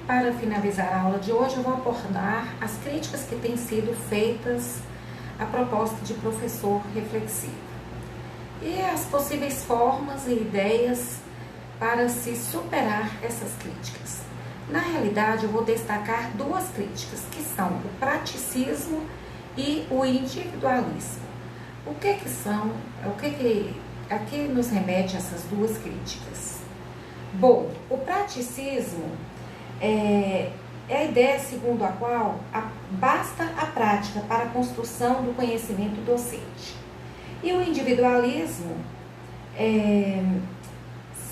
para finalizar a aula de hoje, eu vou abordar as críticas que têm sido feitas à proposta de professor reflexivo e as possíveis formas e ideias para se superar essas críticas. Na realidade, eu vou destacar duas críticas, que são o praticismo e o individualismo. O que são, a que nos remete essas duas críticas? Bom, o praticismo é a ideia segundo a qual basta a prática para a construção do conhecimento docente. E o individualismo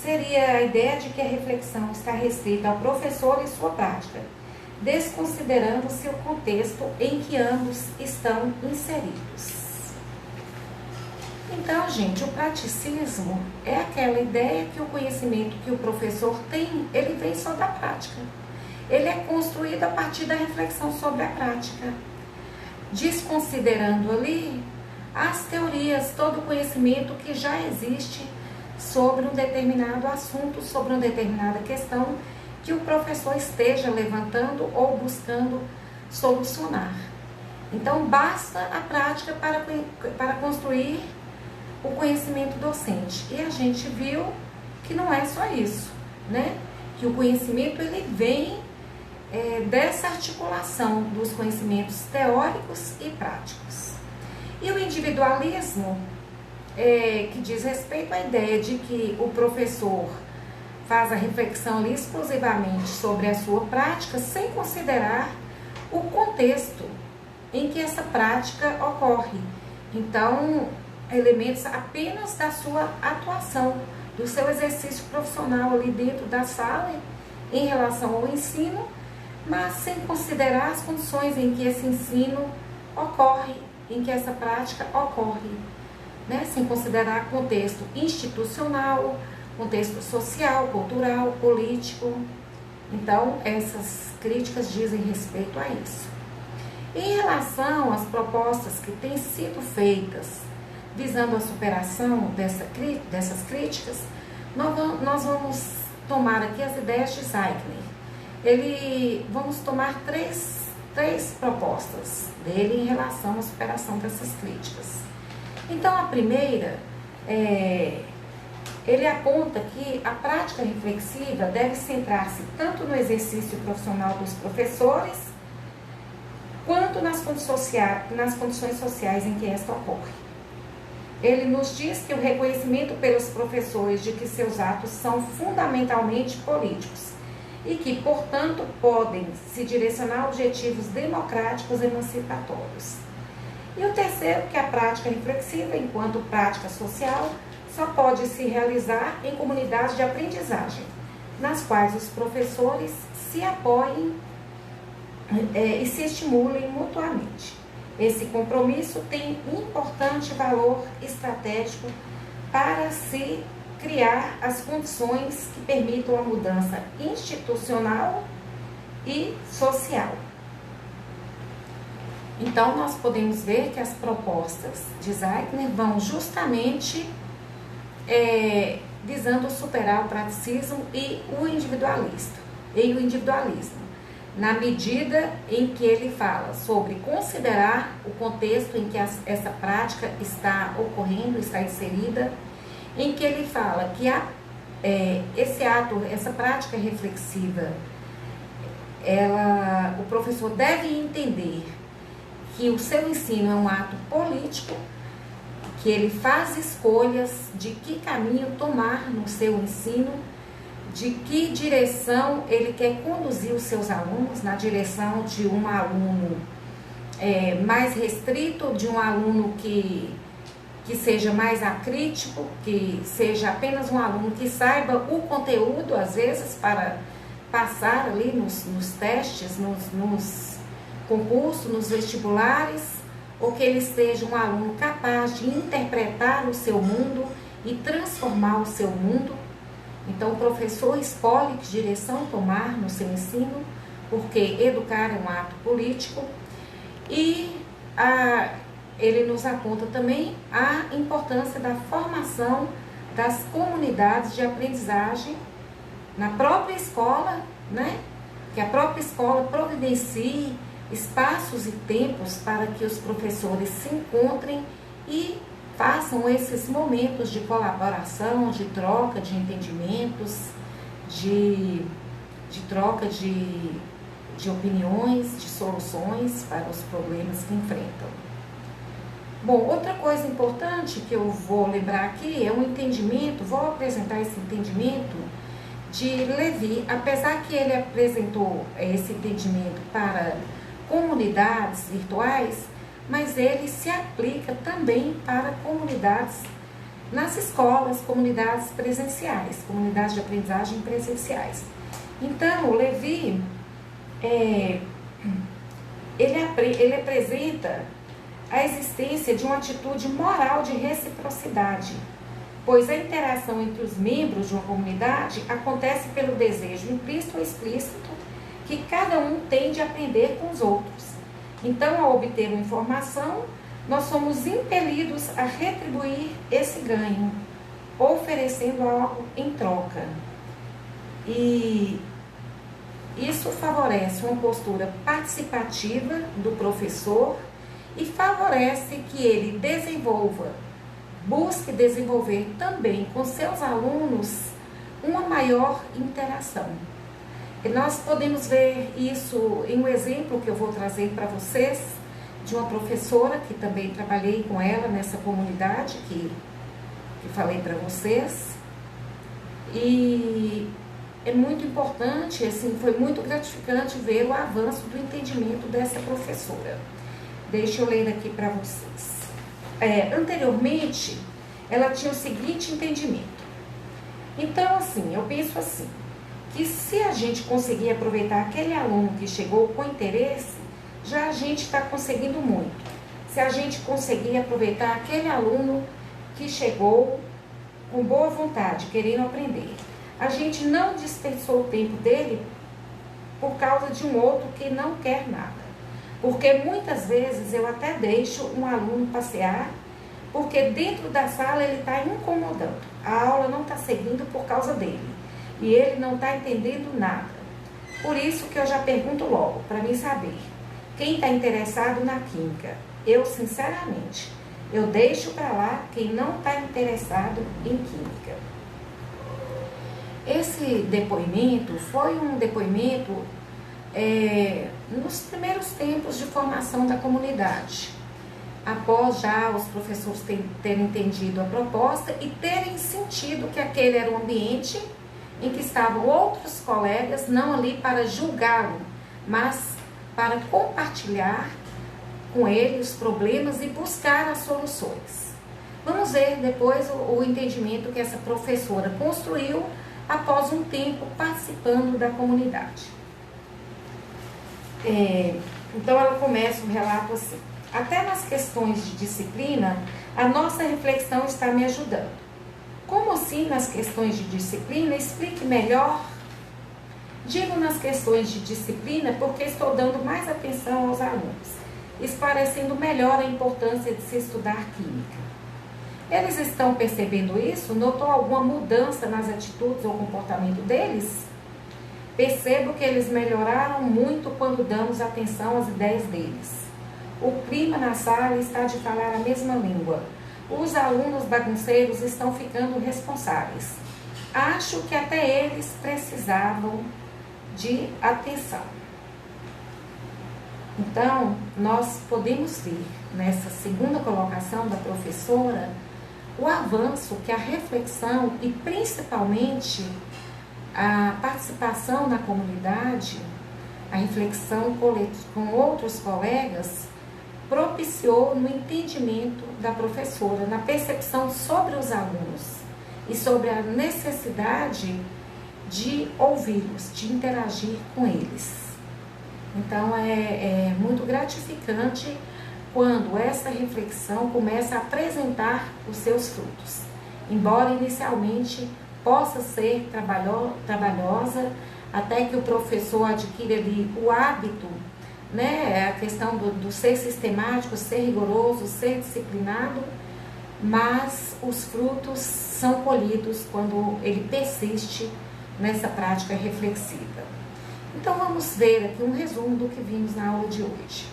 seria a ideia de que a reflexão está restrita ao professor e sua prática, desconsiderando-se o contexto em que ambos estão inseridos. Então, gente, o praticismo é aquela ideia que o conhecimento que o professor tem, ele vem só da prática. Ele é construído a partir da reflexão sobre a prática, desconsiderando ali as teorias, todo o conhecimento que já existe sobre um determinado assunto, sobre uma determinada questão que o professor esteja levantando ou buscando solucionar. Então, basta a prática para construir o conhecimento docente. E a gente viu que não é só isso, né? Que o conhecimento ele vem dessa articulação dos conhecimentos teóricos e práticos. E o individualismo, que diz respeito à ideia de que o professor faz a reflexão ali exclusivamente sobre a sua prática, sem considerar o contexto em que essa prática ocorre. Então, elementos apenas da sua atuação, do seu exercício profissional ali dentro da sala em relação ao ensino, mas sem considerar as condições em que esse ensino ocorre, em que essa prática ocorre, né? Sem considerar contexto institucional, contexto social, cultural, político. Então, essas críticas dizem respeito a isso. Em relação às propostas que têm sido feitas visando a superação dessas críticas, nós vamos tomar aqui as ideias de Zeigner. Vamos tomar três propostas dele em relação à superação dessas críticas. Então, a primeira, ele aponta que a prática reflexiva deve centrar-se tanto no exercício profissional dos professores, quanto nas condições sociais em que esta ocorre. Ele nos diz que o reconhecimento pelos professores de que seus atos são fundamentalmente políticos e que, portanto, podem se direcionar a objetivos democráticos e emancipatórios. E o terceiro, que a prática reflexiva, enquanto prática social, só pode se realizar em comunidades de aprendizagem, nas quais os professores se apoiem e se estimulem mutuamente. Esse compromisso tem importante valor estratégico para se criar as condições que permitam a mudança institucional e social. Então, nós podemos ver que as propostas de Zeigner vão justamente visando superar o praticismo e o individualismo, na medida em que ele fala sobre considerar o contexto em que essa prática está ocorrendo, está inserida, em que ele fala que essa prática reflexiva, o professor deve entender que o seu ensino é um ato político, que ele faz escolhas de que caminho tomar no seu ensino, de que direção ele quer conduzir os seus alunos, na direção de um aluno mais restrito, de um aluno que seja mais acrítico, que seja apenas um aluno que saiba o conteúdo, às vezes, para passar ali nos testes, nos concursos, nos vestibulares, ou que ele seja um aluno capaz de interpretar o seu mundo e transformar o seu mundo. Então, o professor escolhe que direção tomar no seu ensino, porque educar é um ato político. E ele nos aponta também a importância da formação das comunidades de aprendizagem na própria escola, né? que a própria escola providencie espaços e tempos para que os professores se encontrem e façam esses momentos de colaboração, de troca de entendimentos, de troca de opiniões, de soluções para os problemas que enfrentam. Bom, outra coisa importante que eu vou lembrar aqui é um entendimento, vou apresentar esse entendimento de Levi, apesar que ele apresentou esse entendimento para comunidades virtuais, mas ele se aplica também para comunidades nas escolas, comunidades presenciais, comunidades de aprendizagem presenciais. Então, o Levi, ele apresenta a existência de uma atitude moral de reciprocidade, pois a interação entre os membros de uma comunidade acontece pelo desejo implícito ou explícito que cada um tem de aprender com os outros. Então, ao obter uma informação, nós somos impelidos a retribuir esse ganho, oferecendo algo em troca. E isso favorece uma postura participativa do professor e favorece que ele busque desenvolver também com seus alunos uma maior interação. E nós podemos ver isso em um exemplo que eu vou trazer para vocês, de uma professora que também trabalhei com ela nessa comunidade que falei para vocês. E é muito importante, assim, foi muito gratificante ver o avanço do entendimento dessa professora. Deixa eu ler aqui para vocês. Anteriormente, ela tinha o seguinte entendimento. Então, assim, eu penso assim, que se a gente conseguir aproveitar aquele aluno que chegou com interesse, já a gente está conseguindo muito. Se a gente conseguir aproveitar aquele aluno que chegou com boa vontade, querendo aprender, a gente não dispensou o tempo dele por causa de um outro que não quer nada. Porque muitas vezes eu até deixo um aluno passear, porque dentro da sala ele está incomodando. A aula não está seguindo por causa dele. E ele não está entendendo nada. Por isso que eu já pergunto logo, para mim saber, quem está interessado na química? Eu, sinceramente, eu deixo para lá quem não está interessado em química. Esse depoimento foi um depoimento nos primeiros tempos de formação da comunidade, após já os professores terem entendido a proposta e terem sentido que aquele era um ambiente em que estavam outros colegas, não ali para julgá-lo, mas para compartilhar com ele os problemas e buscar as soluções. Vamos ver depois o entendimento que essa professora construiu após um tempo participando da comunidade. Então ela começa o relato assim: até nas questões de disciplina, a nossa reflexão está me ajudando. Como assim nas questões de disciplina? Explique melhor. Digo nas questões de disciplina porque estou dando mais atenção aos alunos, esclarecendo melhor a importância de se estudar química. Eles estão percebendo isso? Notou alguma mudança nas atitudes ou comportamento deles? Percebo que eles melhoraram muito quando damos atenção às ideias deles. O clima na sala está de falar a mesma língua. Os alunos bagunceiros estão ficando responsáveis. Acho que até eles precisavam de atenção. Então, nós podemos ver nessa segunda colocação da professora o avanço que a reflexão e principalmente a participação na comunidade, a reflexão com outros colegas, propiciou no entendimento da professora, na percepção sobre os alunos e sobre a necessidade de ouvi-los, de interagir com eles. Então, é muito gratificante quando essa reflexão começa a apresentar os seus frutos. Embora inicialmente possa ser trabalhosa, até que o professor adquire ali o hábito, né? A questão do ser sistemático, ser rigoroso, ser disciplinado, mas os frutos são colhidos quando ele persiste nessa prática reflexiva. Então vamos ver aqui um resumo do que vimos na aula de hoje.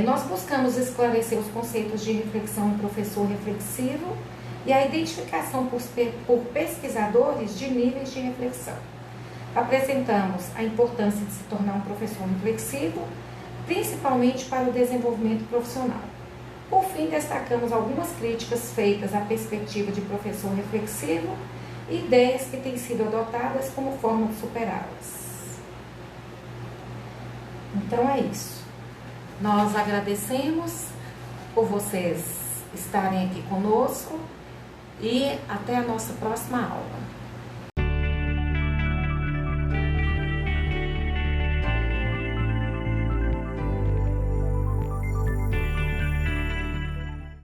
Nós buscamos esclarecer os conceitos de reflexão em professor reflexivo e a identificação por pesquisadores de níveis de reflexão. Apresentamos a importância de se tornar um professor reflexivo, principalmente para o desenvolvimento profissional. Por fim, destacamos algumas críticas feitas à perspectiva de professor reflexivo e ideias que têm sido adotadas como forma de superá-las. Então é isso. Nós agradecemos por vocês estarem aqui conosco e até a nossa próxima aula.